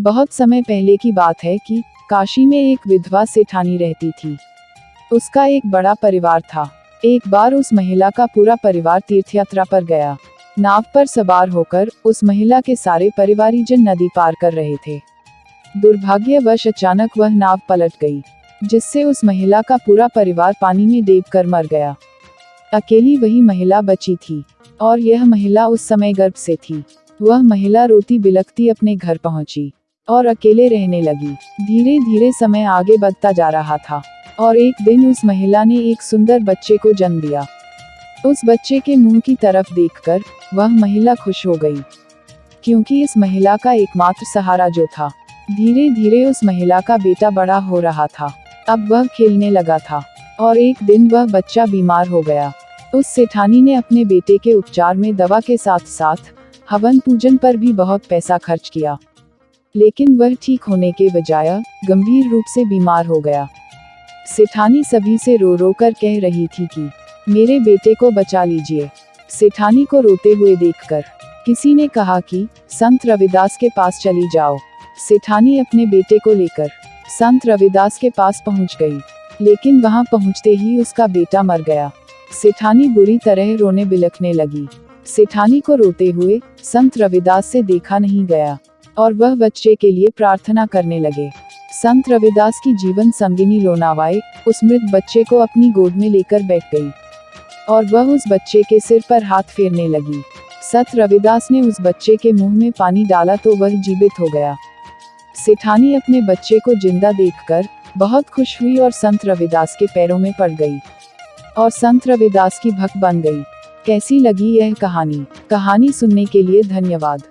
बहुत समय पहले की बात है कि काशी में एक विधवा सेठानी रहती थी। उसका एक बड़ा परिवार था। एक बार उस महिला का पूरा परिवार तीर्थयात्रा पर गया। नाव पर सवार होकर उस महिला के सारे परिवारीजन नदी पार कर रहे थे। दुर्भाग्यवश अचानक वह नाव पलट गई, जिससे उस महिला का पूरा परिवार पानी में डूबकर मर गया। अकेली वही महिला बची थी, और यह महिला उस समय गर्भ से थी। वह महिला रोती बिलखती अपने घर पहुंची और अकेले रहने लगी। धीरे धीरे समय आगे बढ़ता जा रहा था, और एक दिन उस महिला ने एक सुंदर बच्चे को जन्म दिया। उस बच्चे के मुंह की तरफ देखकर वह महिला खुश हो गई, क्योंकि इस महिला का एकमात्र सहारा जो था। धीरे धीरे उस महिला का बेटा बड़ा हो रहा था। अब वह खेलने लगा था, और एक दिन वह बच्चा बीमार हो गया। उस सेठानी ने अपने बेटे के उपचार में दवा के साथ साथ हवन पूजन पर भी बहुत पैसा खर्च किया, लेकिन वह ठीक होने के बजाय गंभीर रूप से बीमार हो गया। सेठानी सभी से रो रो कर कह रही थी कि मेरे बेटे को बचा लीजिए। सेठानी को रोते हुए देखकर किसी ने कहा कि संत रविदास के पास चली जाओ। सेठानी अपने बेटे को लेकर संत रविदास के पास पहुंच गई, लेकिन वहां पहुंचते ही उसका बेटा मर गया। सेठानी बुरी तरह रोने बिलखने लगी। सेठानी को रोते हुए संत रविदास से देखा नहीं गया, और वह बच्चे के लिए प्रार्थना करने लगे। संत रविदास की जीवन संगिनी लोनावाए उस मृत बच्चे को अपनी गोद में लेकर बैठ गई, और वह उस बच्चे के सिर पर हाथ फेरने लगी। संत रविदास ने उस बच्चे के मुंह में पानी डाला तो वह जीवित हो गया। सेठानी अपने बच्चे को जिंदा देखकर बहुत खुश हुई और संत रविदास के पैरों में पड़ गई, और संत रविदास की भक्त बन गई। कैसी लगी यह कहानी? कहानी सुनने के लिए धन्यवाद।